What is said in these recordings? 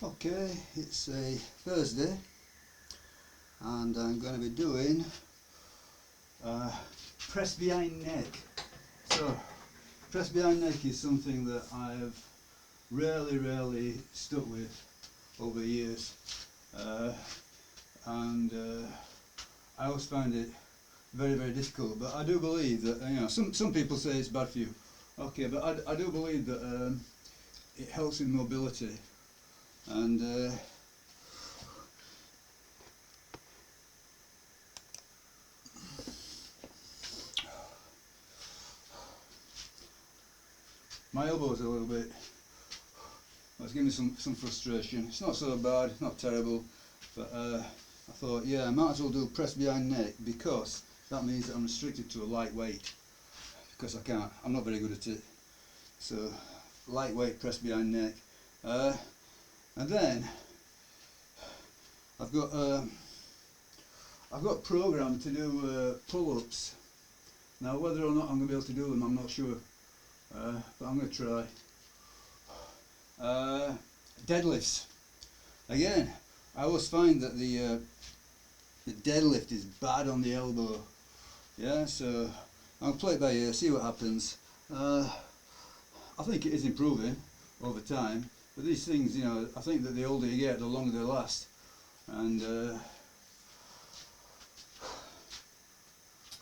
Okay, it's a Thursday and I'm going to be doing press behind neck. So press behind neck is something that I've rarely stuck with over years, and I always find it very difficult, but I do believe that some people say it's bad for you, okay, but I do believe that it helps with mobility. And my elbow's a little bit, well, it's giving me some frustration. It's not so bad, not terrible, but I thought, yeah, I might as well do press behind neck, because that means that I'm restricted to a light weight, because I'm not very good at it. So lightweight press behind neck, and then I've got programmed to do pull-ups. Now whether or not I'm going to be able to do them, I'm not sure, but I'm going to try. Deadlifts. Again, I always find that the deadlift is bad on the elbow. Yeah, so I'll play it by ear, see what happens. I think it is improving over time, but these things, I think that the older you get, the longer they last. And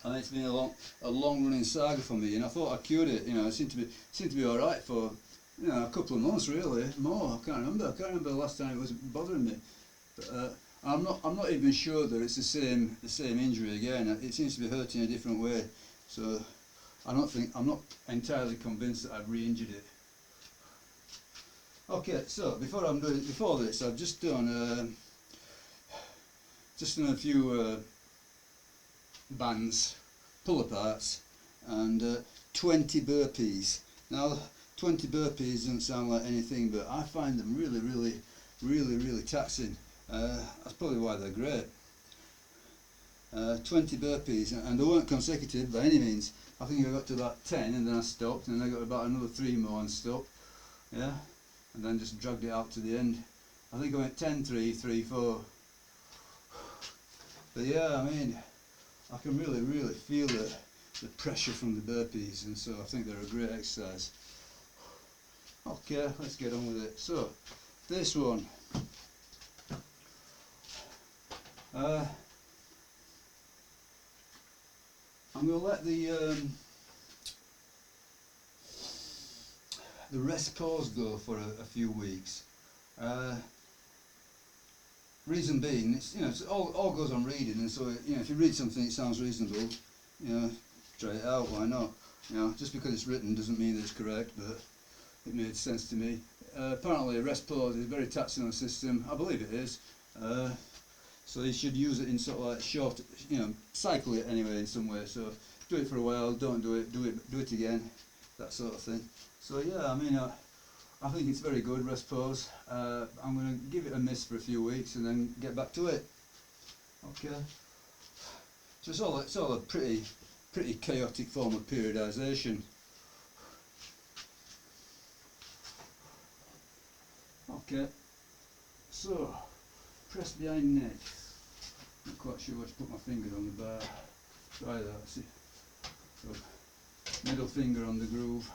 it's been a long running saga for me, and I thought I cured it. It seemed to be all right for a couple of months, really. More, I can't remember the last time it was bothering me. But I'm not even sure that it's the same injury again. It seems to be hurting a different way. So I'm not entirely convinced that I've re-injured it. Okay, so before this, I've just done a few bands, pull-aparts, and 20 burpees. Now, 20 burpees doesn't sound like anything, but I find them really taxing. That's probably why they're great. 20 burpees, and they weren't consecutive by any means. I think I got to about 10 and then I stopped, and then I got about another 3 more and stopped. Yeah, and then just dragged it out to the end. I think I went 10, 3, 3, 4. But yeah, I mean, I can really feel the pressure from the burpees, and so I think they're a great exercise. Okay, let's get on with it. So, this one. I'm going to let the rest pause go for a few weeks. Reason being, it's all goes on reading, and so if you read something it sounds reasonable, try it out. Why not? Just because it's written doesn't mean that it's correct, but it made sense to me. Apparently, a rest pause is very taxing on the system. I believe it is. So you should use it in sort of like short, cycle it anyway in some way. So do it for a while, don't do it, do it again, that sort of thing. So yeah, I mean, I think it's very good, rest pause. I'm going to give it a miss for a few weeks and then get back to it. Okay. So it's all a pretty chaotic form of periodisation. Okay. So press behind neck. Not quite sure where to put my finger on the bar. Try that, see. So, middle finger on the groove.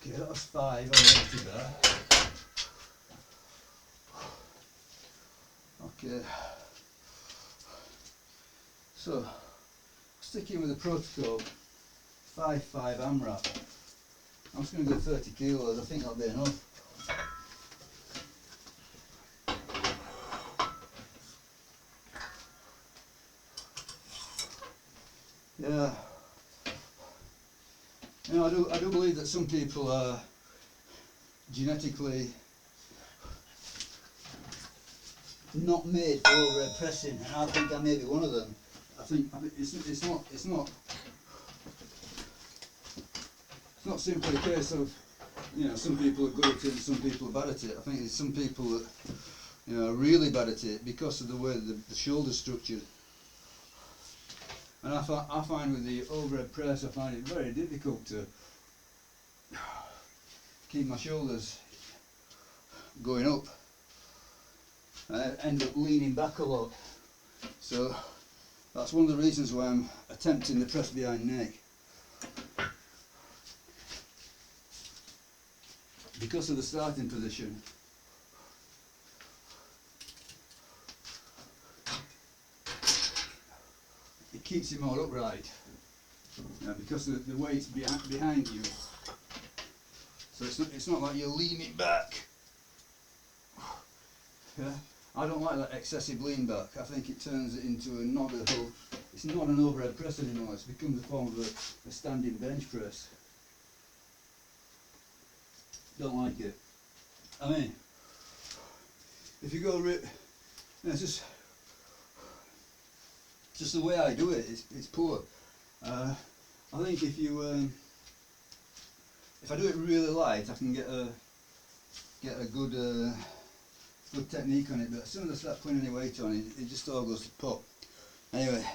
Okay, that was 5, I wanted that. Okay, so sticking with the protocol, 5-5 AMRAP. I'm just going to go 30 kilos, I think that'll be enough. Yeah, I do believe that some people are genetically not made for overhead pressing, and I think I may be one of them. I think it's not not simply a case of, you know, some people are good at it and some people are bad at it. I think there's some people that, you know, are really bad at it because of the way the shoulder's structured. And I find with the overhead press, I find it very difficult to keep my shoulders going up. I end up leaning back a lot. So that's one of the reasons why I'm attempting the press behind neck. Because of the starting position, it keeps it more upright, because the weight's behind you. So it's not like you're leaning back. Yeah? I don't like that excessive lean back. I think it turns it into it's not an overhead press anymore, it's become the form of a standing bench press. Don't like it. I mean, if you go it's just the way I do it, it's poor. I think if I do it really light, I can get a good technique on it, but as soon as I start putting any weight on it, it just all goes to pop. Anyway,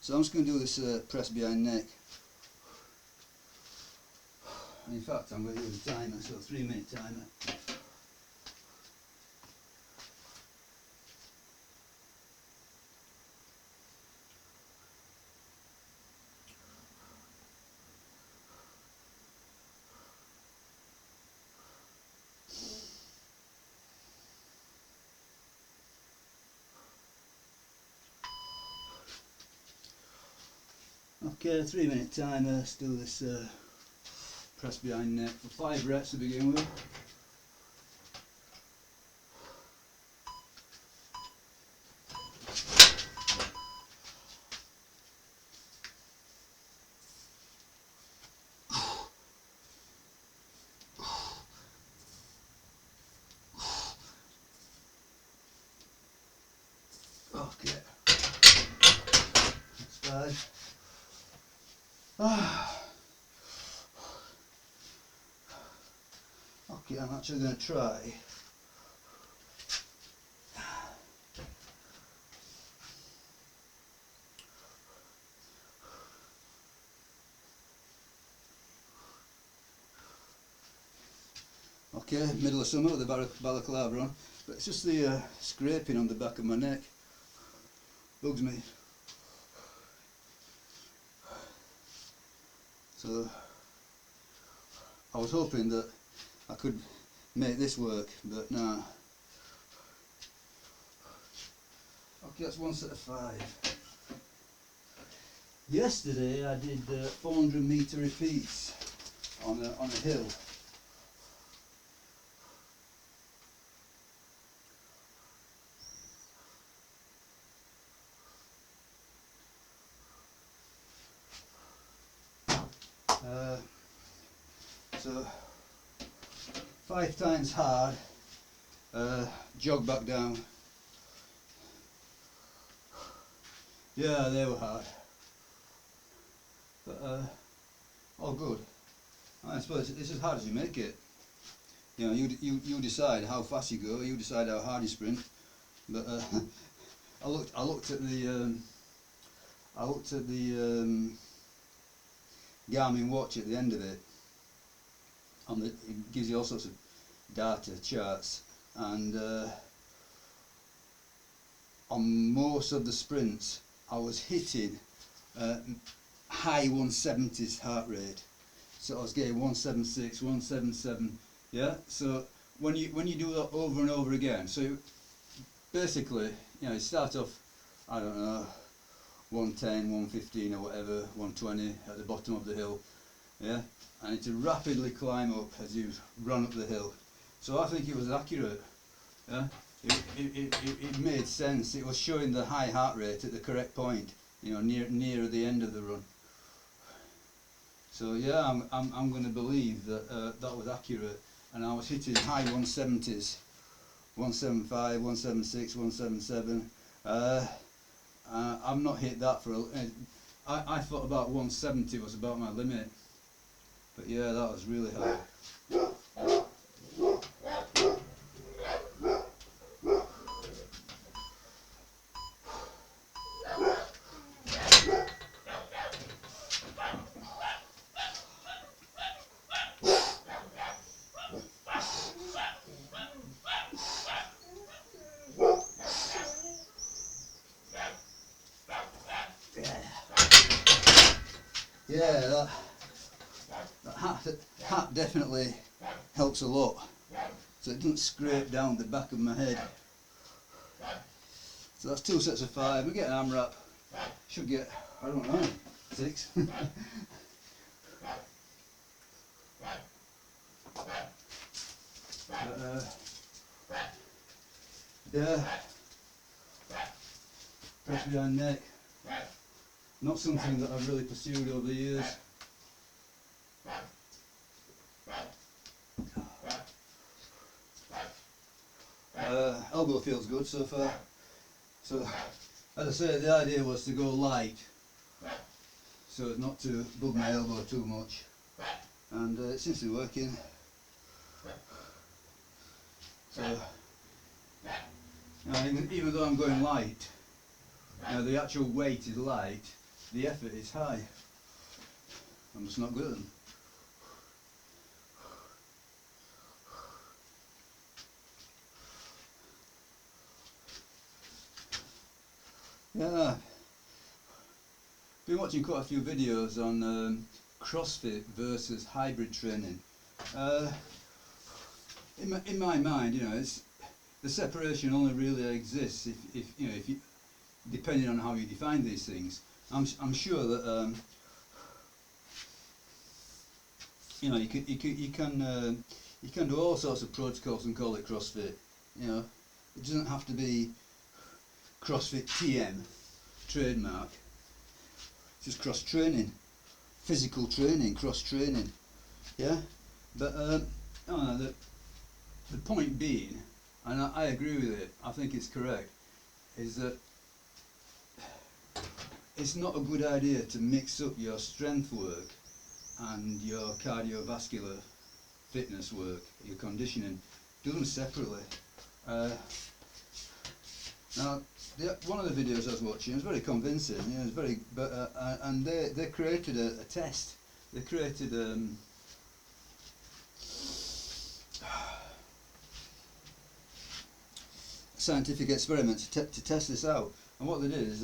so I'm just going to do this press behind neck. And in fact, I'm going to use a timer, so a 3-minute timer. Okay, 3-minute timer. Let's do this press behind neck for 5 reps to begin with. Okay, that's 5. Okay, I'm actually going to try. Okay, middle of summer with the balaclava on, but it's just the scraping on the back of my neck. Bugs me. So I was hoping that I could make this work, but no. Okay, that's 1 set of 5. Yesterday I did 400 metre repeats on a hill. So 5 times hard, jog back down. Yeah, they were hard, but all good. I suppose it's as hard as you make it. You know, you decide how fast you go, you decide how hard you sprint. But I looked at the Garmin watch at the end of it. It gives you all sorts of data charts, and on most of the sprints I was hitting high 170s heart rate. So I was getting 176, 177. Yeah. So when you do that over and over again, so basically, you know, you start off, I don't know, 110, 115 or whatever, 120 at the bottom of the hill. Yeah. And to rapidly climb up as you run up the hill. So I think it was accurate. Yeah, it made sense. It was showing the high heart rate at the correct point, you know, near the end of the run. So yeah, I'm going to believe that that was accurate, and I was hitting high 170s, 175, 176, 177. I've not hit that for I thought about 170 was about my limit. But yeah, that was really hard. Yeah, that hat definitely helps a lot, so it doesn't scrape down the back of my head. So that's 2 sets of 5. We get an AMRAP, should get, I don't know, 6. Yeah, press behind neck, not something that I've really pursued over the years. Elbow feels good so far. So, as I say, the idea was to go light, so as not to bug my elbow too much, and it seems to be working. So, even though I'm going light, the actual weight is light, the effort is high. I'm just not good at them. Yeah, been watching quite a few videos on CrossFit versus hybrid training. In my mind, it's, the separation only really exists if you, depending on how you define these things. I'm sure that you can do all sorts of protocols and call it CrossFit. It doesn't have to be CrossFit TM trademark. It's just cross training, physical training, cross training. Yeah, but the point being, and I agree with it, I think it's correct, is that it's not a good idea to mix up your strength work and your cardiovascular fitness work, your conditioning. Do them separately. Now, one of the videos I was watching was very convincing. It was very, and they created a test. They created scientific experiments to test this out. And what they did is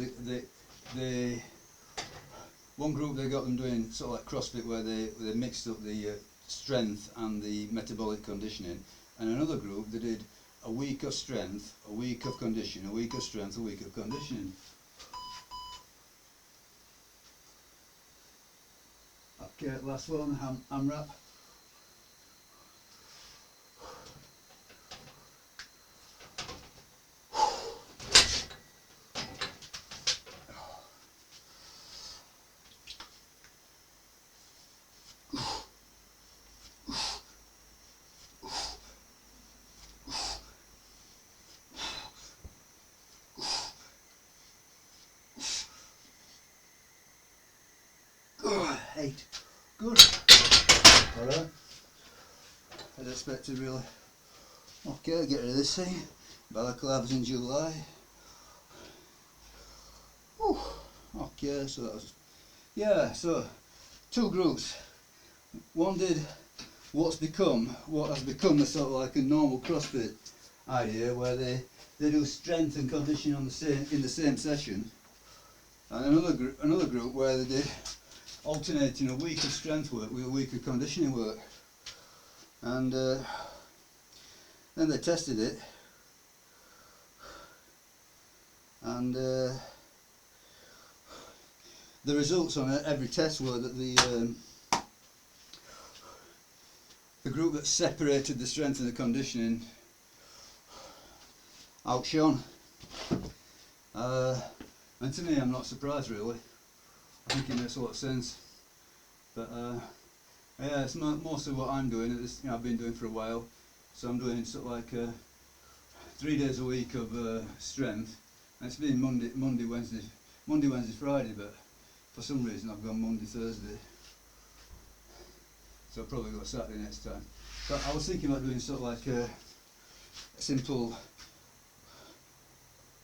they one group, they got them doing sort of like CrossFit, where they mixed up the strength and the metabolic conditioning, and another group they did a week of strength, a week of conditioning, a week of strength, a week of conditioning. Okay, last one, AMRAP. Eight. Good. Alright. As expected, really. Okay, get rid of this thing. Balaclavas in July. Whew. Okay, so that was, yeah, so 2 groups. One did what has become the sort of like a normal CrossFit idea, where they do strength and conditioning in the same session, and another group where they did alternating a week of strength work with a week of conditioning work, and then they tested it, and the results on every test were that the group that separated the strength and the conditioning outshone. And to me, I'm not surprised really. I think it makes a lot of sense. But yeah, it's most of what I'm doing. I've been doing for a while. So I'm doing sort of like 3 days a week of strength, and it's been Monday, Wednesday, Friday. But for some reason, I've gone Monday, Thursday. so I'll probably go Saturday next time. But I was thinking about doing sort of like a simple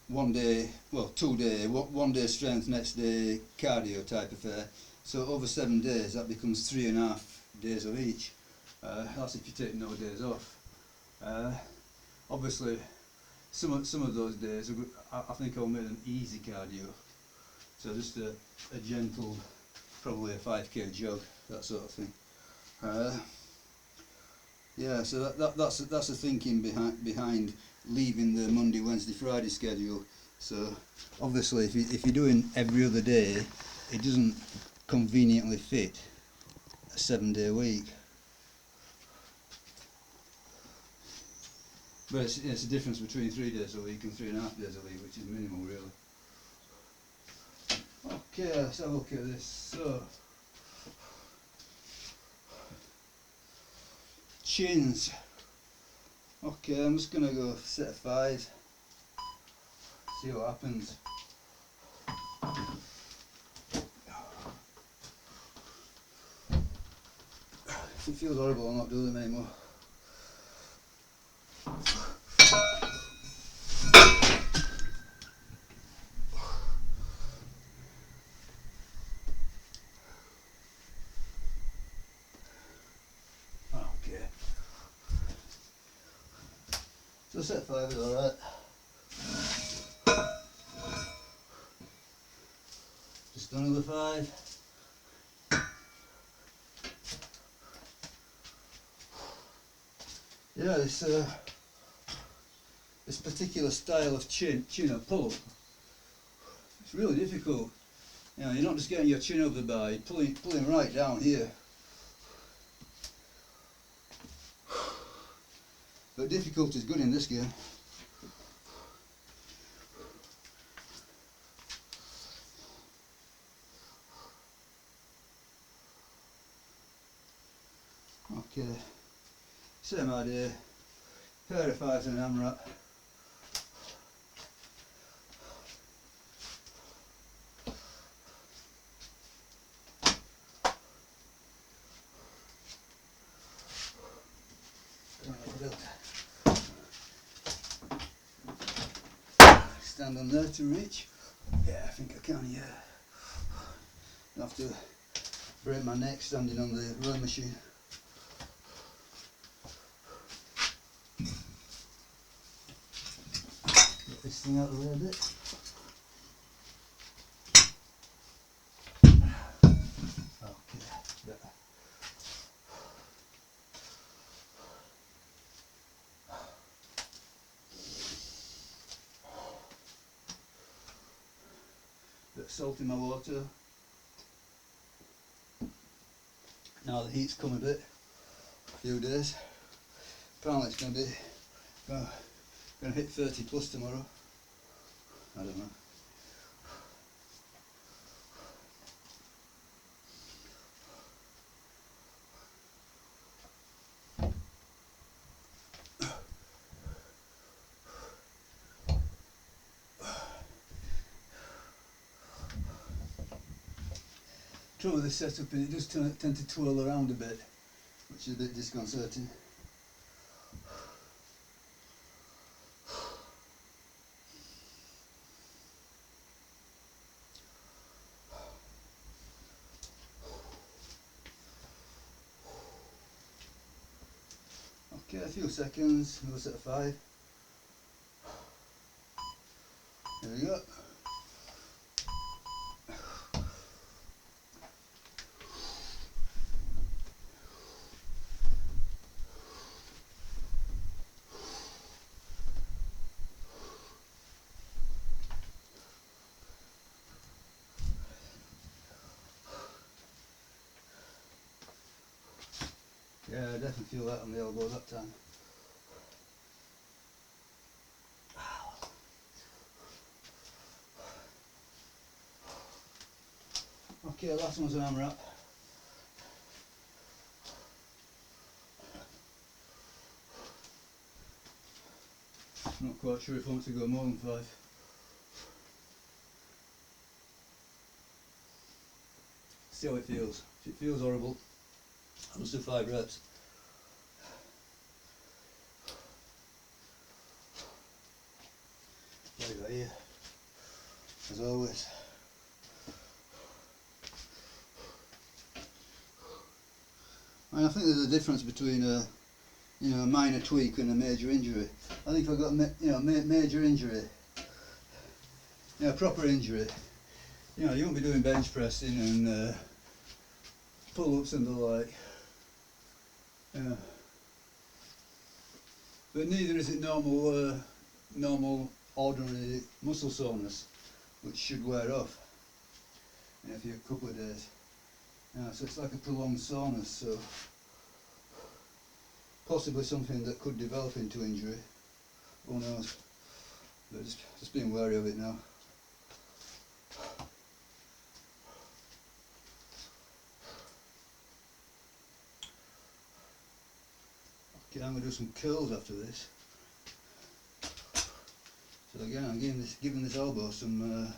1 day, well 2 day, 1 day strength, next day cardio type affair. So over 7 days that becomes 3.5 days of each. That's if you take no days off. Obviously some of those days I think I'll make them easy cardio. So just a gentle, probably a 5k jog, that sort of thing. Yeah, so that's the thinking behind leaving the Monday, Wednesday, Friday schedule. So obviously if you're doing every other day, it doesn't conveniently fit a 7-day week. But it's a difference between 3 days a week and 3.5 days a week, which is minimal really. Okay, let's have a look at this. So chins. Okay, I'm just gonna go set of 5. See what happens. If it feels horrible, I'll not do them anymore. Okay. So set 5 is alright. Just another 5. Yeah, this particular style of chin-up pull-up, it's really difficult. You know, you're not just getting your chin over the bar, you're pulling right down here. But difficulty is good in this game. Okay, same idea, pair of 5s and an AMRAP. Stand on there to reach. Yeah, I think I can, yeah. I have to break my neck standing on the rowing machine. Get this thing out of the way a bit. Okay, better. Bit of salt in my water. Now the heat's come a bit, a few days. Apparently it's going to hit 30 plus tomorrow. I don't know. Trouble with this setup is it does tend to twirl around a bit, which is a bit disconcerting. Okay, a few seconds, another set of 5. There we go. Yeah, I definitely feel that on the elbow that time. Okay, last one's an AMRAP. Not quite sure if I want to go more than 5. See how it feels. If it feels horrible, I'll just do 5 reps. There you go, here, as always. And I think there's a difference between a minor tweak and a major injury. I think if I've got major injury, proper injury, you won't be doing bench pressing and pull-ups and the like. But neither is it normal ordinary muscle soreness, which should wear off in a couple of days. So it's like a prolonged soreness, so possibly something that could develop into injury. Who knows? But just being wary of it now. Okay, I'm going to do some curls after this. So again, I'm giving this elbow some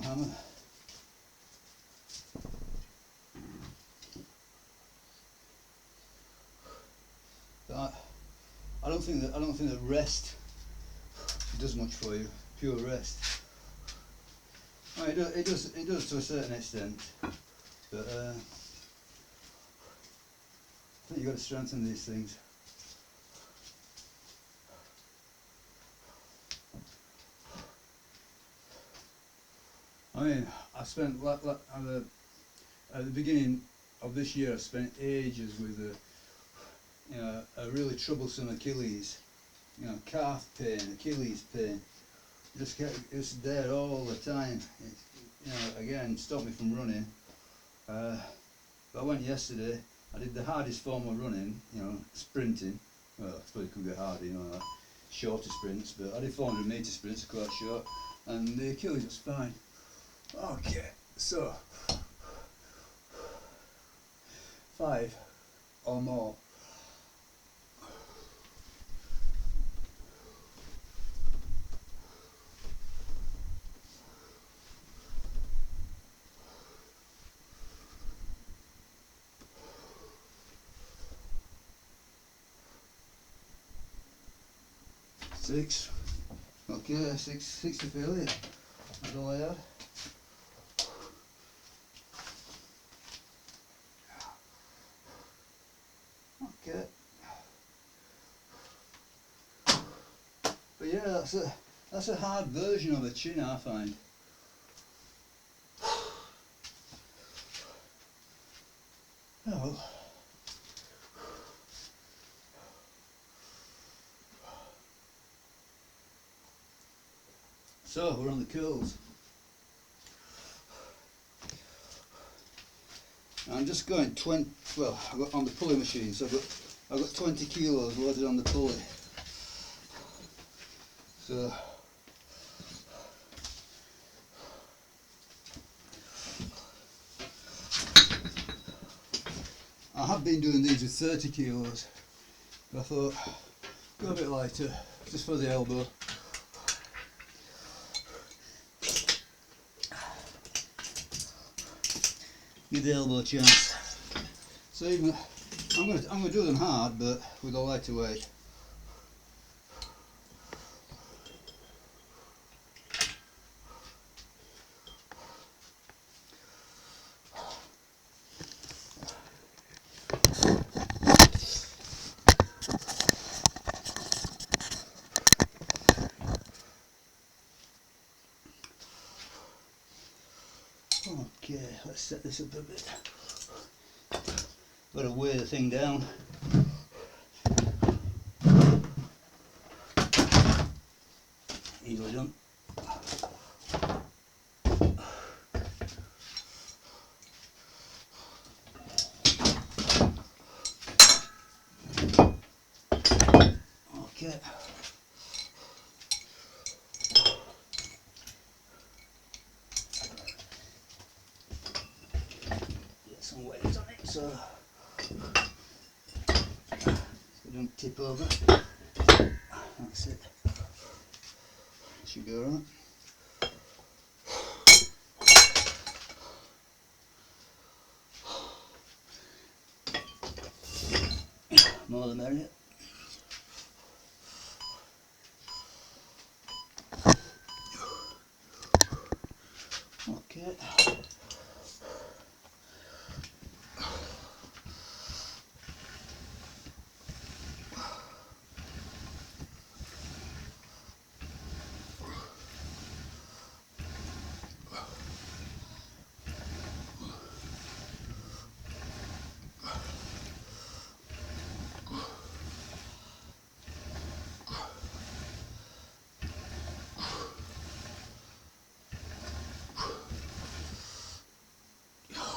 hammer. But I don't think that rest does much for you. Pure rest. I mean, it does to a certain extent, but I think you've got to strengthen these things. I mean, I spent at the beginning of this year, I spent ages with a really troublesome Achilles, calf pain, Achilles pain. It's there all the time. Again, stopped me from running. But I went yesterday. I did the hardest form of running, sprinting. Well, I suppose it could be hard, like shorter sprints, but I did 400 metre sprints, quite short, and the Achilles was fine. Okay, so 5 or more. Six. Okay, six to failure. That's all I had. Okay. But yeah, that's a hard version of a chin, I find. Oh. So we're on the curls. I'm just going 20. Well, I've got on the pulley machine, so I've got 20 kilos loaded on the pulley. So I have been doing these with 30 kilos, but I thought go a bit lighter, just for the elbow. Give the elbow a chance. So even I'm gonna do them hard, but with a lighter weight. Okay, let's set this up a bit. Got to weigh the thing down. Easily done. Okay. Get some weight on it so it don't tip over. That's it. Should go right. More the merrier. Okay.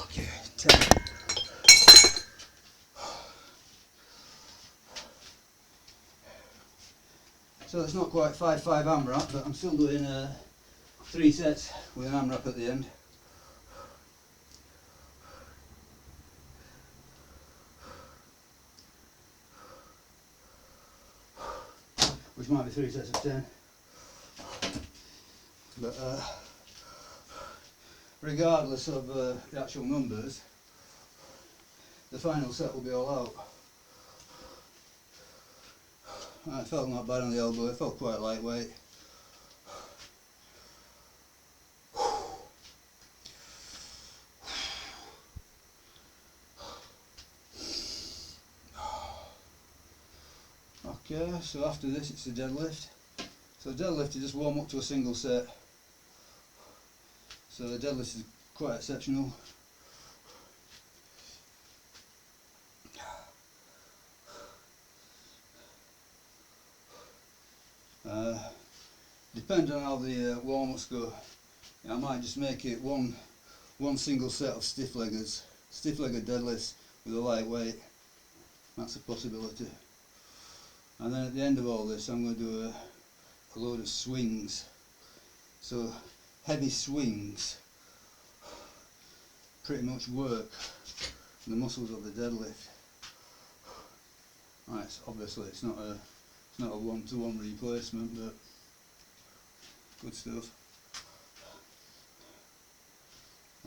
Okay, 10. So it's not quite 5-5 AMRAP, but I'm still doing 3 sets with an AMRAP at the end. Which might be 3 sets of 10. But regardless of the actual numbers, the final set will be all out. It felt not bad on the elbow, it felt quite lightweight. Okay, so after this it's a deadlift. So deadlift, you just warm up to a single set. So the deadlift is quite exceptional. Depending on how the warm-ups go, I might just make it one single set of stiff-legged deadlifts with a light weight. That's a possibility. And then at the end of all this, I'm going to do a load of swings. So heavy swings pretty much work the muscles of the deadlift. Right, obviously it's not a one-to-one replacement, but good stuff.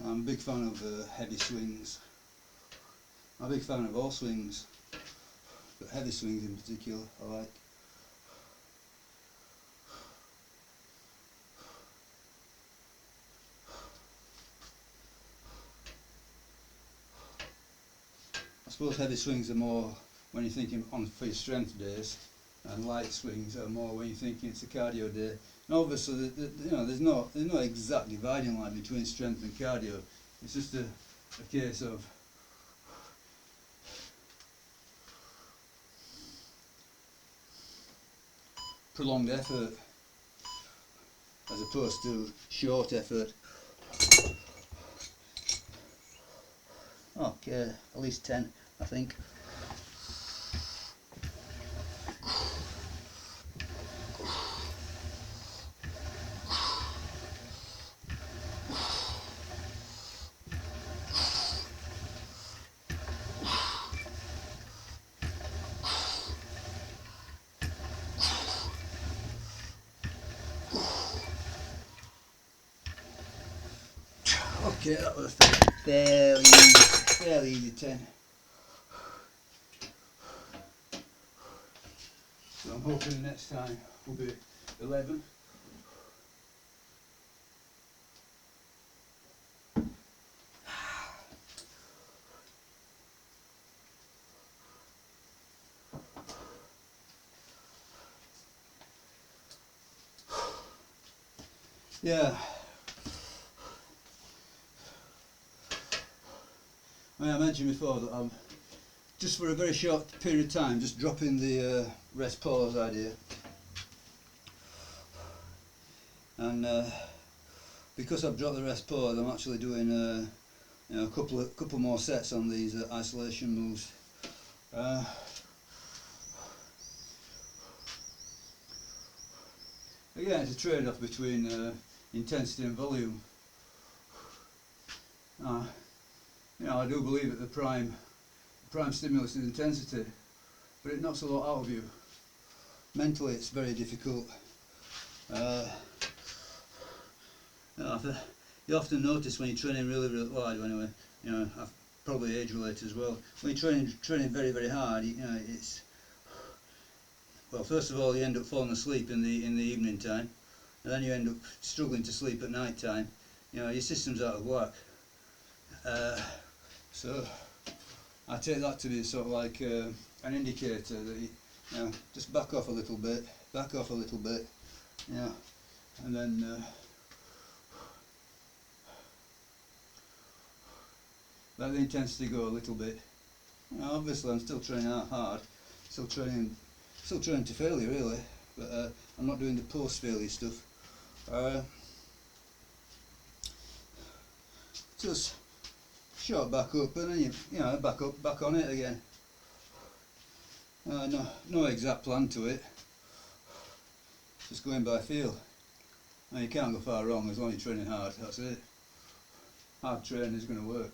I'm a big fan of heavy swings. I'm a big fan of all swings, but heavy swings in particular I like. I suppose heavy swings are more when you're thinking on for your strength days, and light swings are more when you're thinking it's a cardio day. And obviously, there's no exact dividing line between strength and cardio. It's just a case of prolonged effort as opposed to short effort. Okay, at least 10, I think. Okay, that was fairly easy 10. So I'm hoping the next time will be 11. Yeah. I mentioned before that I'm just for a very short period of time just dropping the rest pause idea, and because I've dropped the rest pause, I'm actually doing a couple more sets on these isolation moves. Again, it's a trade-off between intensity and volume. I do believe that the prime stimulus is intensity, but it knocks a lot out of you. Mentally, it's very difficult. You often notice when you're training really hard, anyway. I've probably age related as well. When you're training very, very hard, you know, it's, well, first of all, you end up falling asleep in the evening time, and then you end up struggling to sleep at night time. You know, your system's out of whack. So I take that to be sort of like an indicator that you know, just back off a little bit, you know, and then let the intensity go a little bit. You know, obviously I'm still training hard, still training to failure really, but I'm not doing the post failure stuff. Just short back up, and then you know, back on it again. No exact plan to it, just going by feel. And you can't go far wrong as long as you're training hard, that's it. Hard training is going to work.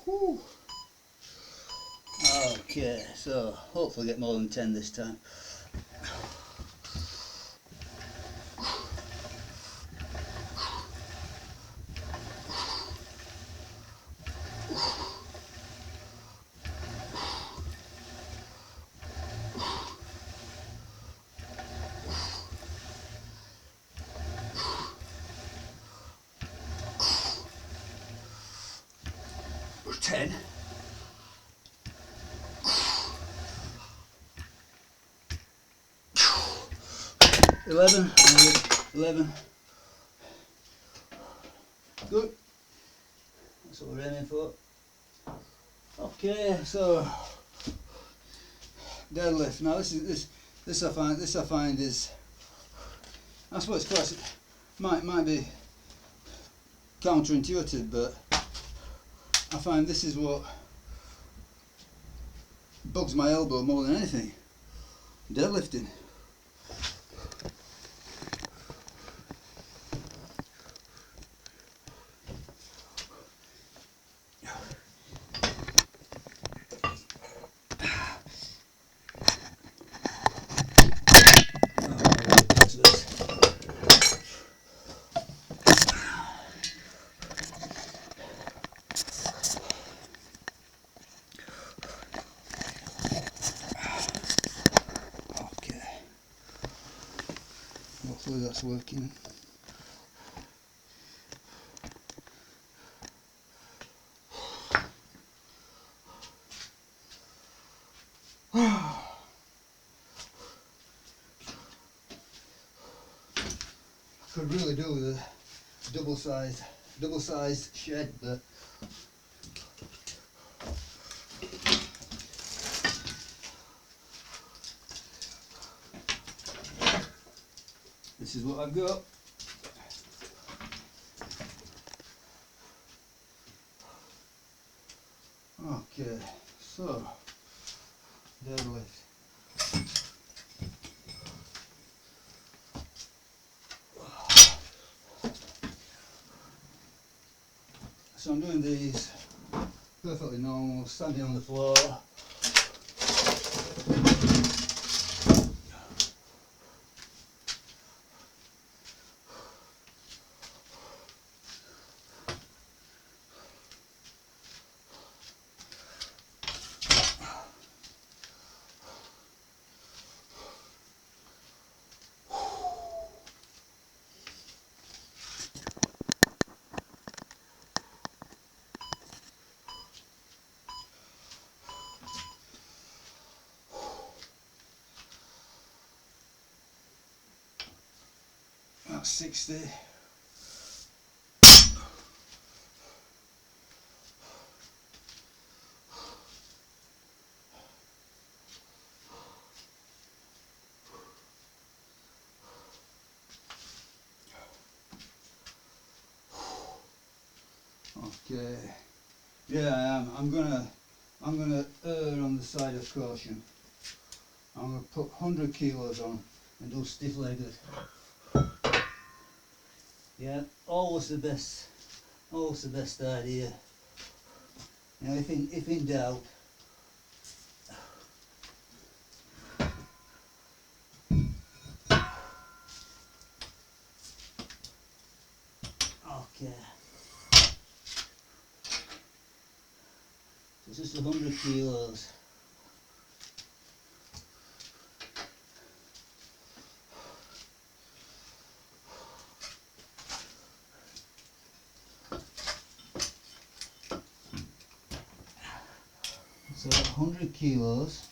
Whew. Okay, so hopefully get more than 10 this time. Or 10. 11. 11. Good. That's what we're aiming for. Okay, so deadlift. Now this I find is, I suppose quite might be counterintuitive, but I find this is what bugs my elbow more than anything. Deadlifting. Hopefully that's working. I could really do with a double-sized shed, but this is what I've got. Okay, so deadlift. So I'm doing these perfectly normal, standing on the floor. That's 60. Okay. Yeah, I am. I'm gonna err on the side of caution. I'm gonna put 100 kilos on and do stiff-legged. Yeah, always the best idea. You know, if in doubt. Okay. So it's just 100 kilos. So 100 kilos.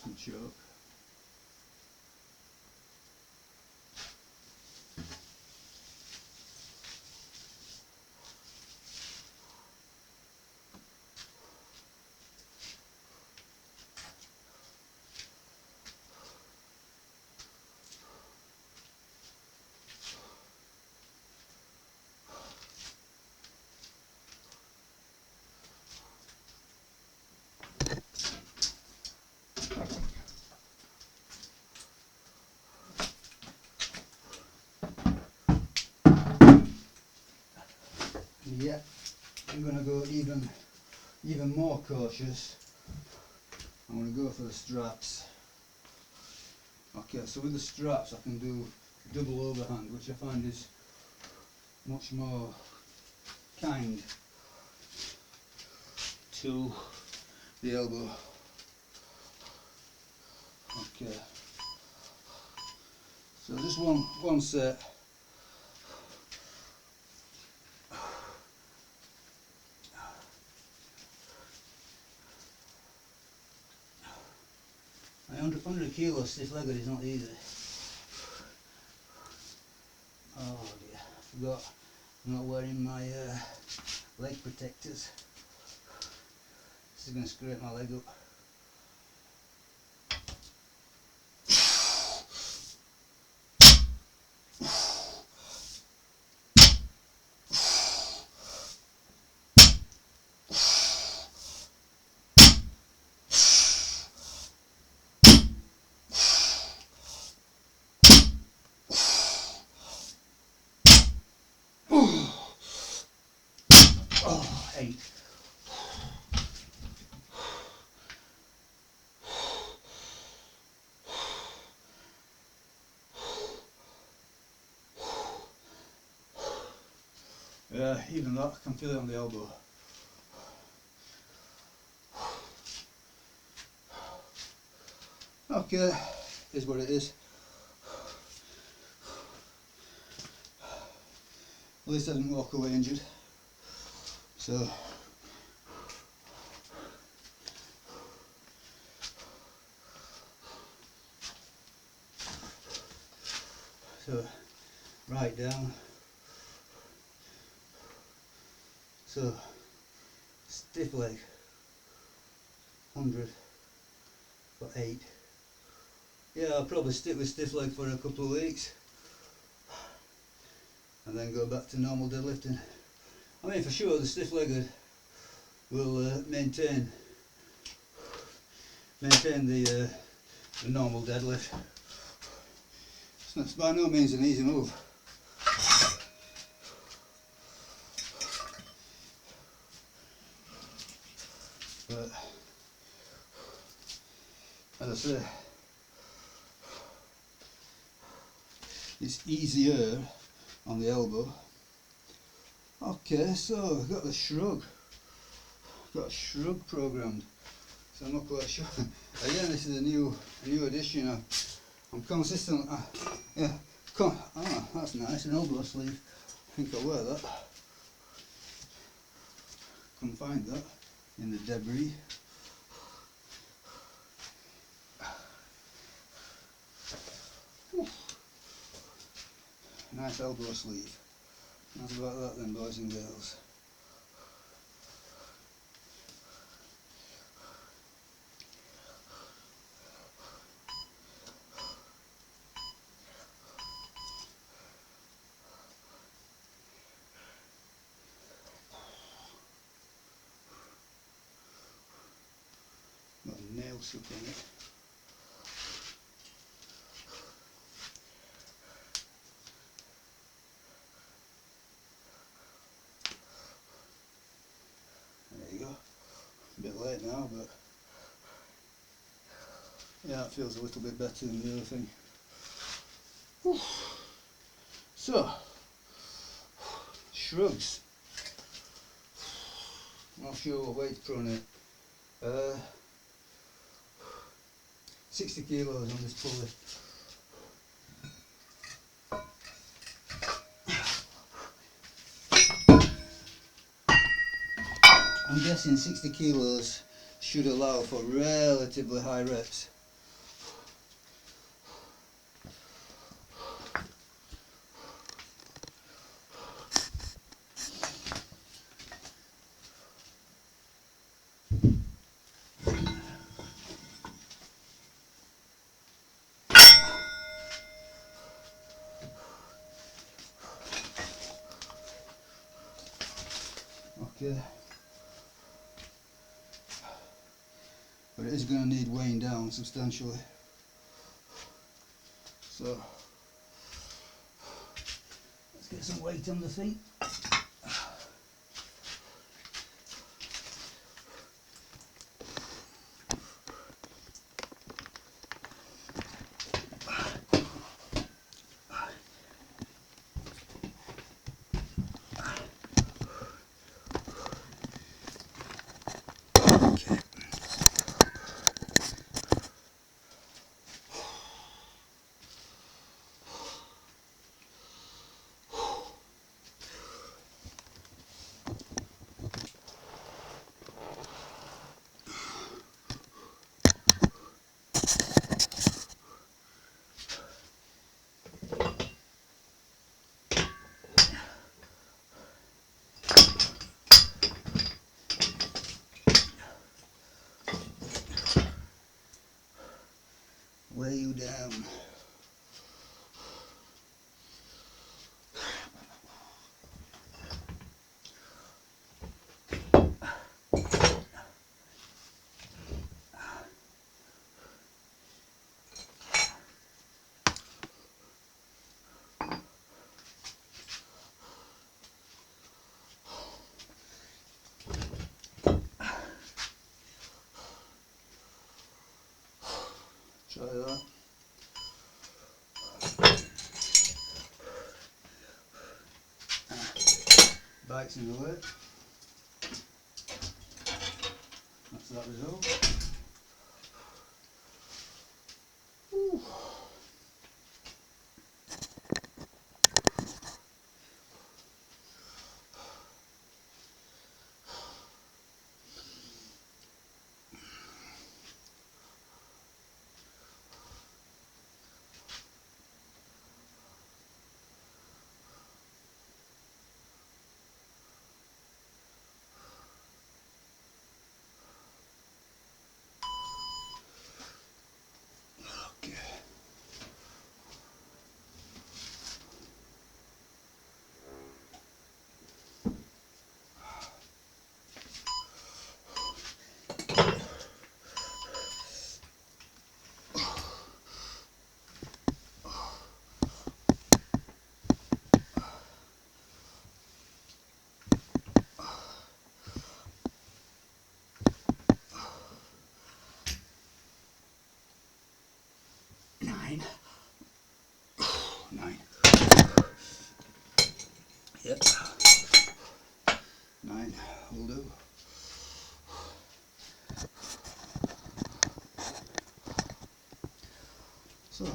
Some choke. Yeah, I'm going to go even more cautious. I'm going to go for the straps. Okay, so with the straps I can do double overhand, which I find is much more kind to the elbow. Okay, so just one set. And 100 kilos stiff-legged is not easy. Oh dear, I forgot I'm not wearing my leg protectors. This is going to scrape my leg up. Oh, 8. Yeah, even that, I can feel it on the elbow. Okay, is what it is. At least I didn't walk away injured. So right down. So stiff leg, 100 for 8. Yeah, I'll probably stick with stiff leg for a couple of weeks and then go back to normal deadlifting. I mean, for sure the stiff legged will maintain the normal deadlift. It's by no means an easy move. But as I say, it's easier on the elbow. Okay, so I've got the shrug. Got a shrug programmed. So I'm not quite sure. Again, this is a new addition. I'm consistent. Yeah. Ah, that's nice. An elbow sleeve. I think I'll wear that. Couldn't find that in the debris. Nice elbow sleeve. That's about that then, boys and girls. stuck on it. There you go. A bit late now, but yeah, it feels a little bit better than the other thing. Whew. So, shrugs. Not sure what weight to put on it. 60 kilos on this pulley. I'm guessing 60 kilos should allow for relatively high reps. Okay. But it is going to need weighing down substantially. So, let's get some weight on the thing. Okay. Weigh you down. Try that. Bike's in the way. That's that result. Whew. Okay. Nine. Yep. 9 will do. So,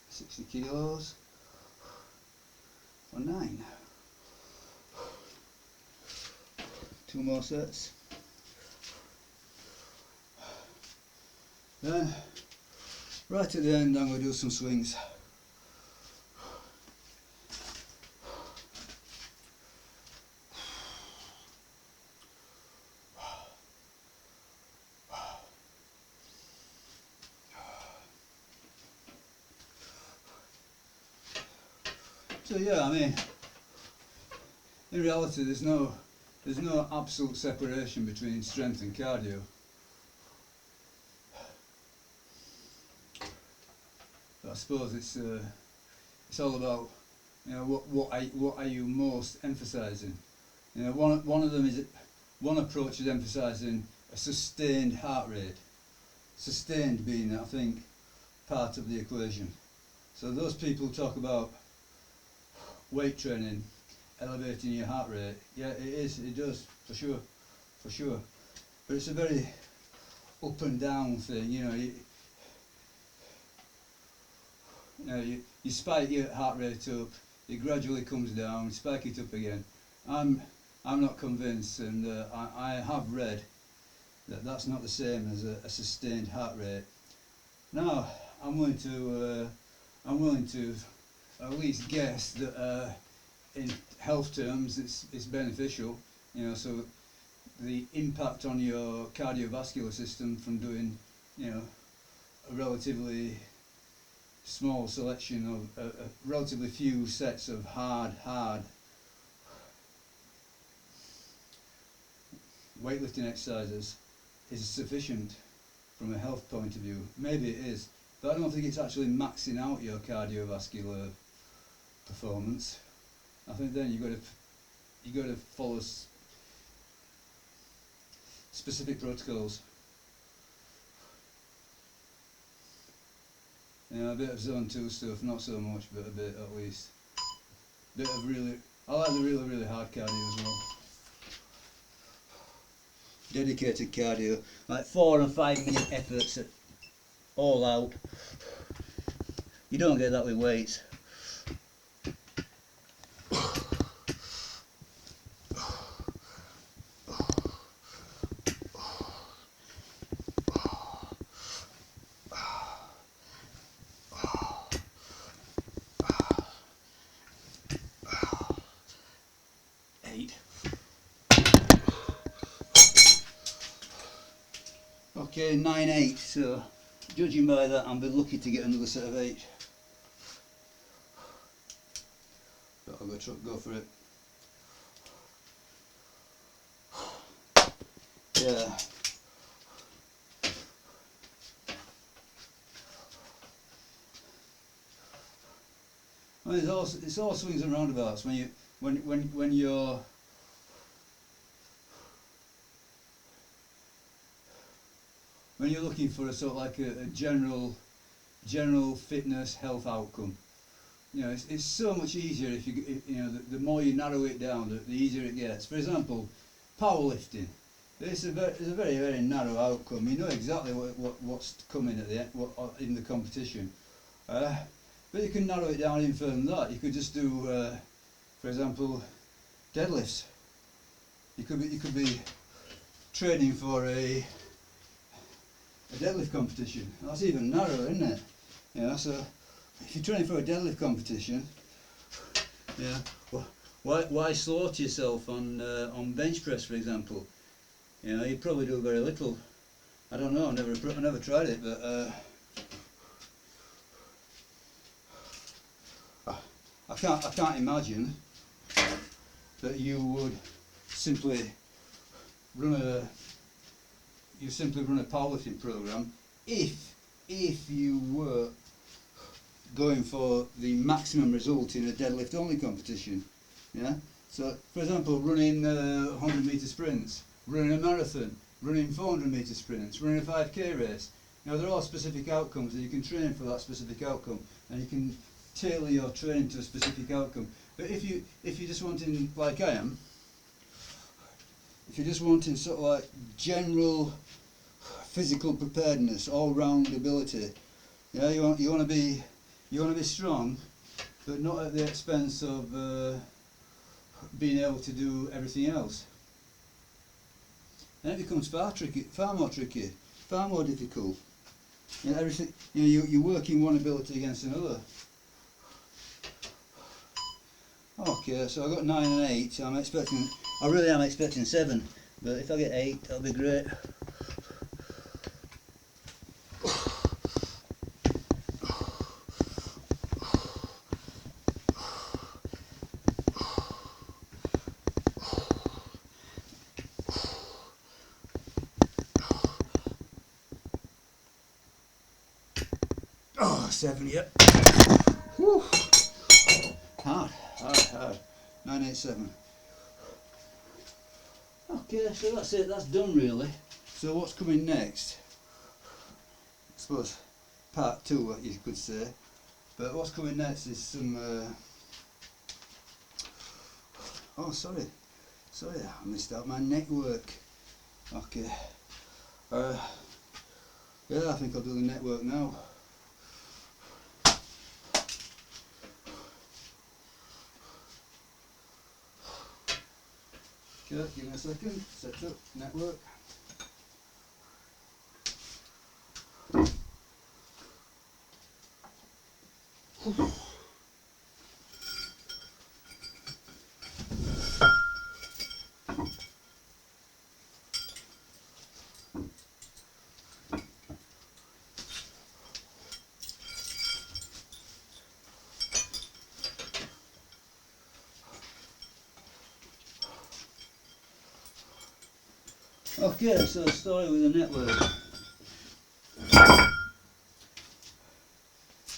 60 kilos for 9. 2 more sets. Then, right at the end, I'm going to do some swings. So yeah, I mean, in reality there's no absolute separation between strength and cardio. But I suppose it's all about, you know, what are you most emphasising. You know, one approach is emphasising a sustained heart rate. Sustained being, I think, part of the equation. So those people talk about weight training elevating your heart rate. Yeah, it does, for sure. But it's a very up and down thing, you know. You spike your heart rate up, it gradually comes down, spike it up again. I'm not convinced, and I have read that that's not the same as a sustained heart rate. Now, I'm willing to at least guess that in health terms it's beneficial. You know, so the impact on your cardiovascular system from doing, you know, a relatively small selection of a relatively few sets of hard weightlifting exercises is sufficient from a health point of view. Maybe it is, but I don't think it's actually maxing out your cardiovascular performance. I think then you've got to follow specific protocols. You know, a bit of zone 2 stuff, not so much, but a bit at least. Bit of I like the really hard cardio as well. Dedicated cardio, like 4 and 5 minute efforts at all out. You don't get that with weights. Okay, 9-8, so judging by that I'll be lucky to get another set of 8. But I'll go for it. Yeah. Well, it's all swings and roundabouts when you're looking for a sort of like a general fitness health outcome. You know, it's so much easier if you know, the more you narrow it down, the easier it gets. For example, powerlifting. It's a very narrow outcome. You know exactly what's coming at the end, in the competition. But you can narrow it down even further than that. You could just do, for example, deadlifts. You could be training for a deadlift competition. That's even narrower, isn't it? Yeah. So if you're training for a deadlift competition, yeah, well, why slaughter yourself on bench press, for example? You know, you probably do very little. I don't know. I never tried it, but I can't imagine that you would simply run a powerlifting program if you were going for the maximum result in a deadlift only competition. Yeah. So, for example, running 100 meter sprints, running a marathon, running 400 meter sprints, running a 5k race. Now, there are specific outcomes, and you can train for that specific outcome, and you can tailor your training to a specific outcome. But if you're just wanting, like I am, if you're just wanting sort of like general physical preparedness, all-round ability, yeah, you want to be strong, but not at the expense of being able to do everything else. Then it becomes far more tricky, far more difficult. You know, everything. You know, you're working one ability against another. Okay, so I got 9 and 8. I really am expecting 7, but if I get 8, that'll be great. 987, yep. Whew. Hard. 987. Okay, so that's it, that's done really. So what's coming next? I suppose part 2, what you could say. But what's coming next is some oh sorry, I missed out my network. Okay. Yeah, I think I'll do the network now. Okay, give me a second, set up network. Okay, so story with the network.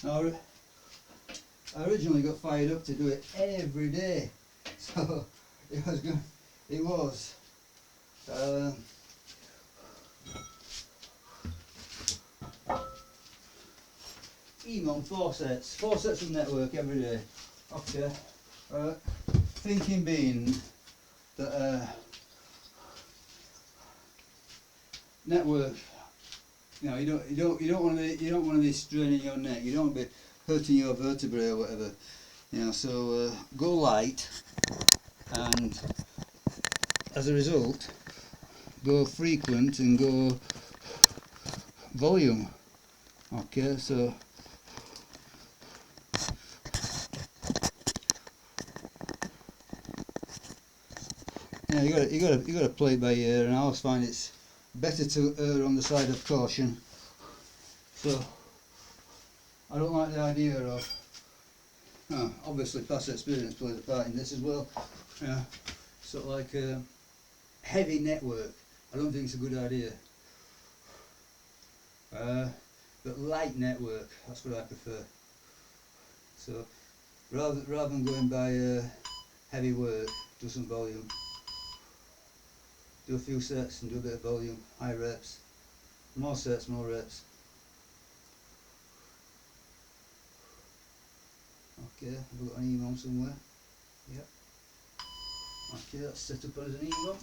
Now, I originally got fired up to do it every day, so it was good. It was. Email 4 sets of network every day. Okay. Thinking being that network, you know, you don't want to be straining your neck. You don't want to be hurting your vertebrae or whatever. You know, so go light, and as a result, go frequent and go volume. Okay, so yeah, you got to play it by ear, and I always find it's better to err on the side of caution. So I don't like the idea of obviously past experience plays a part in this as well. Sort of like heavy network. I don't think it's a good idea. But light network, that's what I prefer. So rather than going by heavy work, do some volume. Do a few sets and do a bit of volume, high reps. More sets, more reps. Okay, have we got an EMOM somewhere? Yep. Okay, that's set up as an EMOM.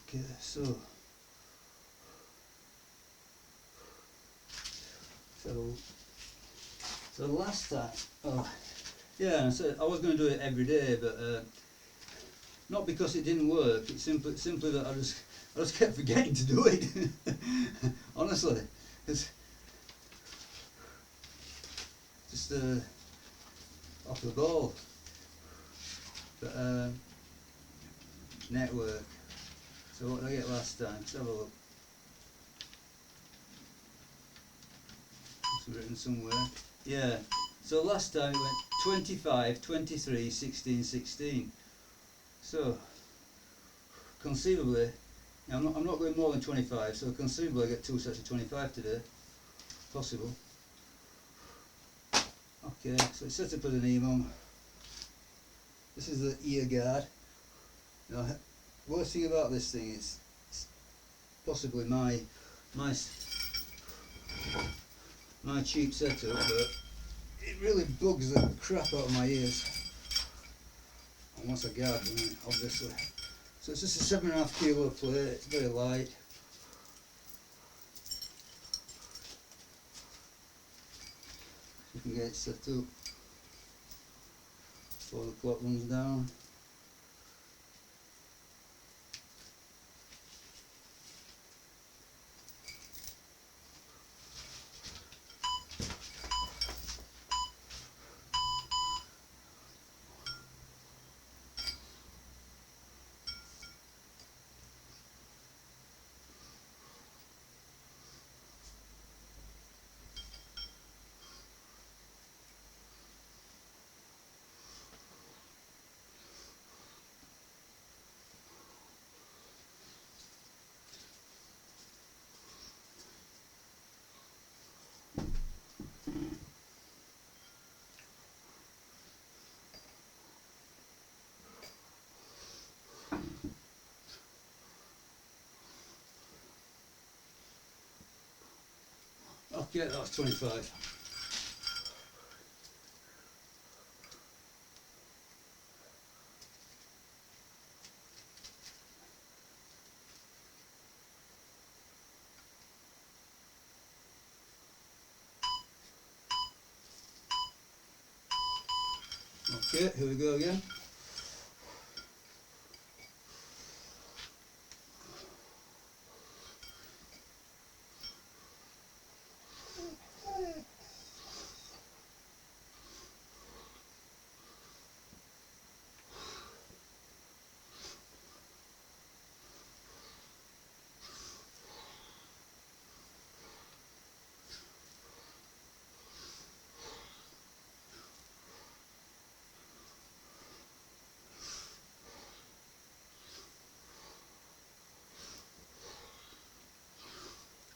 Okay, so last time, yeah, so I was going to do it every day, but not because it didn't work. It's simply that I just kept forgetting to do it. Honestly, it's just off the ball. But network. So what did I get last time? Let's have a look. It's written somewhere. Yeah. So last time it went 25, 23, 16, 16. So conceivably, I'm not going more than 25. So conceivably I get 2 sets of 25 today. Possible. Okay. So it's set up as an EMOM. This is the ear guard. Now, worst thing about this thing is it's possibly my cheap setup, but it really bugs the crap out of my ears. And once I guard them, obviously. So it's just a 7.5 kilo plate. It's very light. You can get it set up before the clock runs down. Okay, that's 25. Okay, here we go again.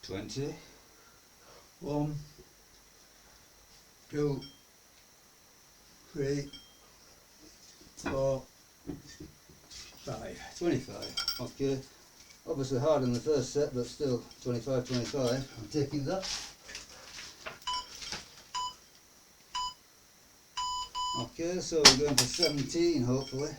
Twenty. 1, 2, 3, 4, 5. 25. Okay. Obviously hard in the first set, but still 25, 25. I'm taking that. Okay, so we're going for 17 hopefully.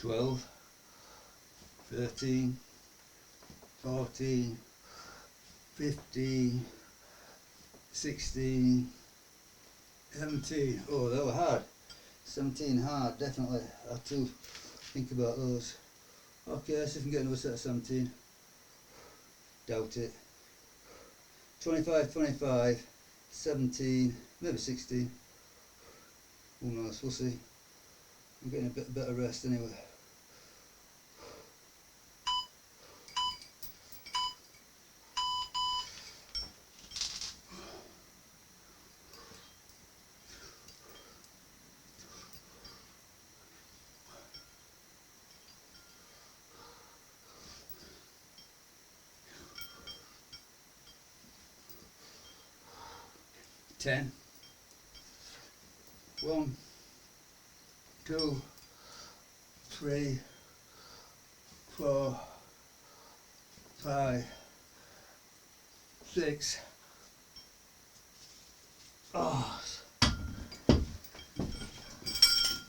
Twelve, 13, 14, 15, 16, 17. Oh, they were hard. 17 hard, definitely. I have to think about those. Okay, let's see if we can get another set of 17. Doubt it. 25, 25, 17, maybe 16. Who knows, we'll see. I'm getting a bit better rest anyway. Ten. 1, 2, 3, 4, 5, 6. Oh.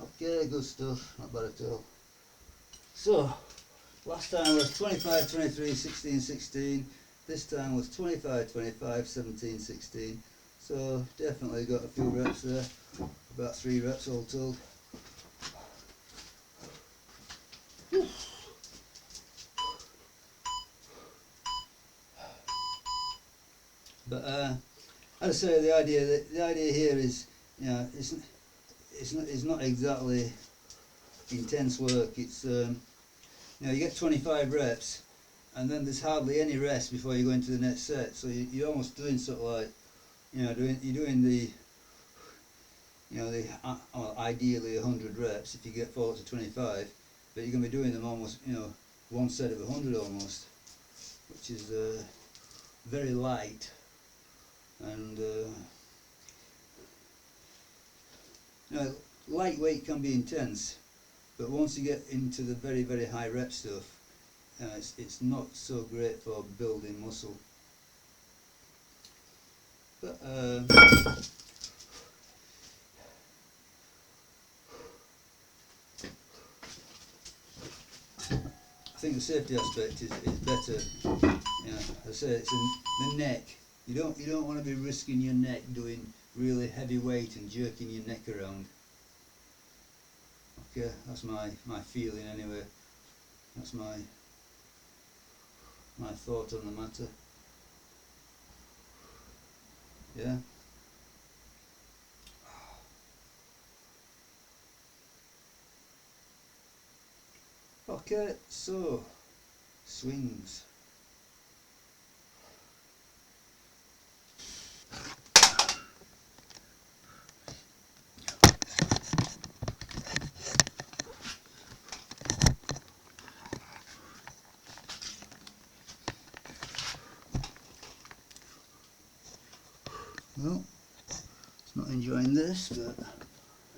Okay, good stuff, not bad at all. So, last time was 25, 23, 16, 16. This time was 25, 25, 17, 16. So, definitely got a few reps there. About 3 reps all told. But as I say, the idea here is, you know, it's not exactly intense work. It's you know, you get 25 reps, and then there's hardly any rest before you go into the next set. So you're almost doing sort of like, you know, you're doing the, you know, well, ideally 100 reps if you get forward to 25, but you're going to be doing them almost, you know, one set of 100 almost, which is very light. And you know, lightweight can be intense, but once you get into the very, very high rep stuff, it's not so great for building muscle. But I think the safety aspect is better. You know, as I say, it's the neck. You don't want to be risking your neck doing really heavy weight and jerking your neck around. Okay, that's my feeling anyway. That's my thought on the matter. Yeah. Okay, so swings. Well, it's not enjoying this, but